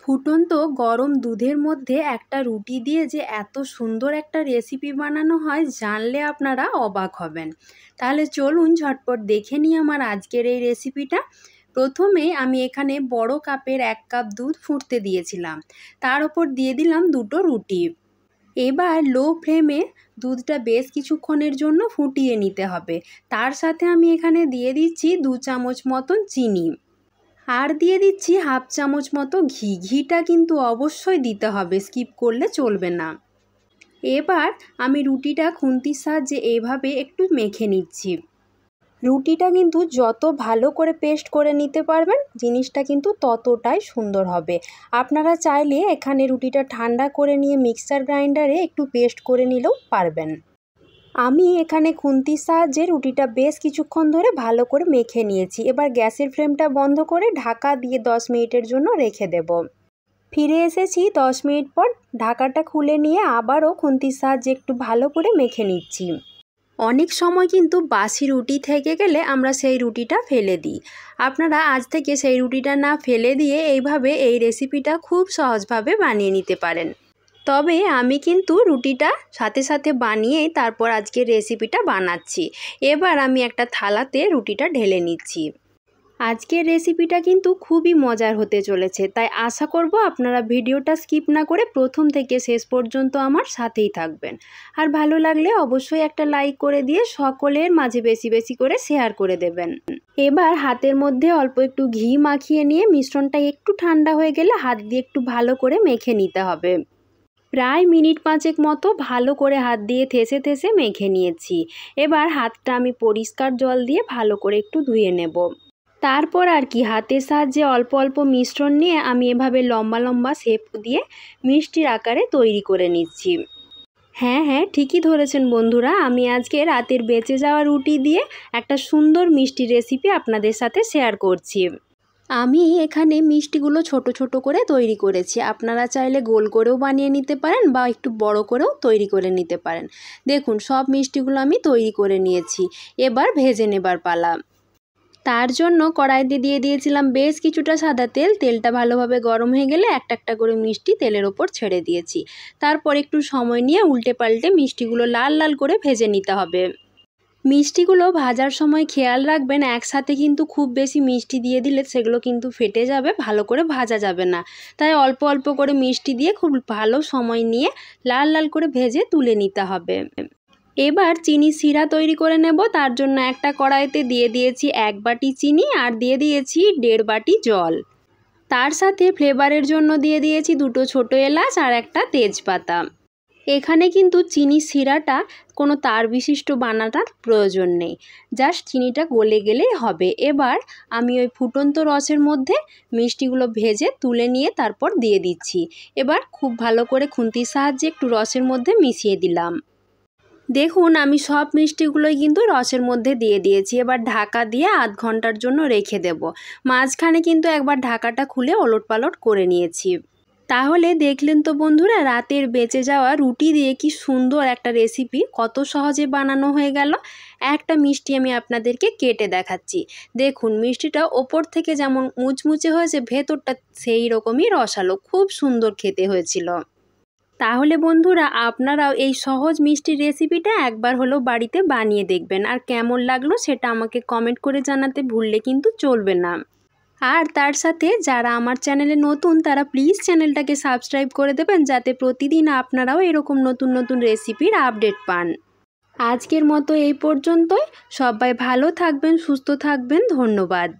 ফুটন্ত গরম দুধের মধ্যে একটা রুটি দিয়ে যে এত সুন্দর একটা রেসিপি বানানো হয় জানলে আপনারা অবাক হবেন। তাহলে চলুন ঝটপট দেখে নিই আমার আজকের এই রেসিপিটা। প্রথমে আমি এখানে বড় কাপের 1 কাপ দুধ ফুটতে দিয়েছিলাম, তার উপর দিয়ে দিলাম 2টো রুটি। এবার লো ফ্লেমে দুধটা বেশ কিছুক্ষণের জন্য ফুটিয়ে নিতে হবে। তার সাথে আমি এখানে দিয়ে দিচ্ছি 2 চামচ মতন চিনি, আর দিয়ে দিচ্ছি হাফ চামচ মতো ঘি। ঘিটা কিন্তু অবশ্যই দিতে হবে, স্কিপ করলে চলবে না। এবার আমি রুটিটা খুন্তির সাহায্যে এইভাবে একটু মেখে নিচ্ছি। রুটিটা কিন্তু যত ভালো করে পেস্ট করে নিতে পারবেন জিনিসটা কিন্তু ততটাই সুন্দর হবে। আপনারা চাইলে এখানে রুটিটা ঠান্ডা করে নিয়ে মিক্সার গ্রাইন্ডারে একটু পেস্ট করে নিলেও পারবেন। আমি এখানে খুন্তির সাহায্যে রুটিটা বেশ কিছুক্ষণ ধরে ভালো করে মেখে নিয়েছি। এবার গ্যাসের ফ্লেমটা বন্ধ করে ঢাকা দিয়ে 10 মিনিটের জন্য রেখে দেব। ফিরে এসেছি 10 মিনিট পর। ঢাকাটা খুলে নিয়ে আবারও খুন্তির সাহায্যে একটু ভালো করে মেখে নিচ্ছি। অনেক সময় কিন্তু বাসি রুটি থেকে গেলে আমরা সেই রুটিটা ফেলে দিই। আপনারা আজ থেকে সেই রুটিটা না ফেলে দিয়ে এইভাবে এই রেসিপিটা খুব সহজভাবে বানিয়ে নিতে পারেন। তবে আমি কিন্তু রুটিটা সাথে সাথে বানিয়েই তারপর আজকের রেসিপিটা বানাচ্ছি। এবার আমি একটা থালাতে রুটিটা ঢেলে নিচ্ছি। আজকের রেসিপিটা কিন্তু খুবই মজার হতে চলেছে, তাই আশা করব আপনারা ভিডিওটা স্কিপ না করে প্রথম থেকে শেষ পর্যন্ত আমার সাথেই থাকবেন। আর ভালো লাগলে অবশ্যই একটা লাইক করে দিয়ে সকলের মাঝে বেশি বেশি করে শেয়ার করে দেবেন। এবার হাতের মধ্যে অল্প একটু ঘি মাখিয়ে নিয়ে মিশ্রণটা একটু ঠান্ডা হয়ে গেলে হাত দিয়ে একটু ভালো করে মেখে নিতে হবে। প্রায় মিনিট 5 মতো ভালো করে হাত দিয়ে থেসে থেসে মেখে নিয়েছি। এবার হাতটা আমি পরিষ্কার জল দিয়ে ভালো করে একটু ধুয়ে নেব। তারপর আর কি হাতের সাহায্যে অল্প অল্প মিশ্রণ নিয়ে আমি এভাবে লম্বা লম্বা শেপ দিয়ে মিষ্টির আকারে তৈরি করে নিচ্ছি। হ্যাঁ, ঠিকই ধরেছেন বন্ধুরা, আমি আজকে রাতের বেঁচে যাওয়া রুটি দিয়ে একটা সুন্দর মিষ্টি রেসিপি আপনাদের সাথে শেয়ার করছি। আমি এখানে মিষ্টিগুলো ছোট ছোট করে তৈরি করেছি। আপনারা চাইলে গোল করেও বানিয়ে নিতে পারেন বা একটু বড় করেও তৈরি করে নিতে পারেন। দেখুন সব মিষ্টিগুলো আমি তৈরি করে নিয়েছি। এবার ভেজে নেবার পালা। তার জন্য কড়াইতে দিয়ে দিয়েছিলাম বেশ কিছুটা সাদা তেল। তেলটা ভালোভাবে গরম হয়ে গেলে একটা একটা করে মিষ্টি তেলের ওপর ছেড়ে দিয়েছি। তারপর একটু সময় নিয়ে উল্টে পাল্টে মিষ্টিগুলো লাল লাল করে ভেজে নিতে হবে। মিষ্টিগুলো ভাজার সময় খেয়াল রাখবেন একসাথে কিন্তু খুব বেশি মিষ্টি দিয়ে দিলে সেগুলো কিন্তু ফেটে যাবে, ভালো করে ভাজা যাবে না। তাই অল্প অল্প করে মিষ্টি দিয়ে খুব ভালো সময় নিয়ে লাল লাল করে ভেজে তুলে নিতে হবে। এবার চিনি শিরা তৈরি করে নেব। তার জন্য একটা কড়াইতে দিয়ে দিয়েছি 1 বাটি চিনি আর দিয়ে দিয়েছি 1.5 বাটি জল। তার সাথে ফ্লেভারের জন্য দিয়ে দিয়েছি 2টো ছোটো এলাচ আর একটা তেজপাতা। এখানে কিন্তু চিনি শিরাটা কোনো তার বিশিষ্ট বানানোর প্রয়োজন নেই, জাস্ট চিনিটা গলে গেলেই হবে। এবার আমি ওই ফুটন্ত রসের মধ্যে মিষ্টিগুলো ভেজে তুলে নিয়ে তারপর দিয়ে দিচ্ছি। এবার খুব ভালো করে খুন্তির সাহায্যে একটু রসের মধ্যে মিশিয়ে দিলাম। দেখুন আমি সব মিষ্টিগুলোই কিন্তু রসের মধ্যে দিয়ে দিয়েছি। এবার ঢাকা দিয়ে আধ ঘন্টার জন্য রেখে দেব। মাঝখানে কিন্তু একবার ঢাকাটা খুলে ওলটপালট করে নিয়েছি। তাহলে দেখলেন তো বন্ধুরা, রাতের বেঁচে যাওয়া রুটি দিয়ে কি সুন্দর একটা রেসিপি কত সহজে বানানো হয়ে গেল। একটা মিষ্টি আমি আপনাদেরকে কেটে দেখাচ্ছি। দেখুন মিষ্টিটা ওপর থেকে যেমন মুচমুচে হয়েছে, ভেতরটা সেই রকমই রসালো, খুব সুন্দর খেতে হয়েছিল। তাহলে বন্ধুরা আপনারাও এই সহজ মিষ্টির রেসিপিটা একবার হলেও বাড়িতে বানিয়ে দেখবেন। আর কেমন লাগলো সেটা আমাকে কমেন্ট করে জানাতে ভুললে কিন্তু চলবে না। আর তার সাথে যারা আমার চ্যানেলে নতুন তারা প্লিজ চ্যানেলটাকে সাবস্ক্রাইব করে দেবেন, যাতে প্রতিদিন আপনারাও এরকম নতুন নতুন রেসিপির আপডেট পান। আজকের মতো এই পর্যন্তই। সবাই ভালো থাকবেন, সুস্থ থাকবেন। ধন্যবাদ।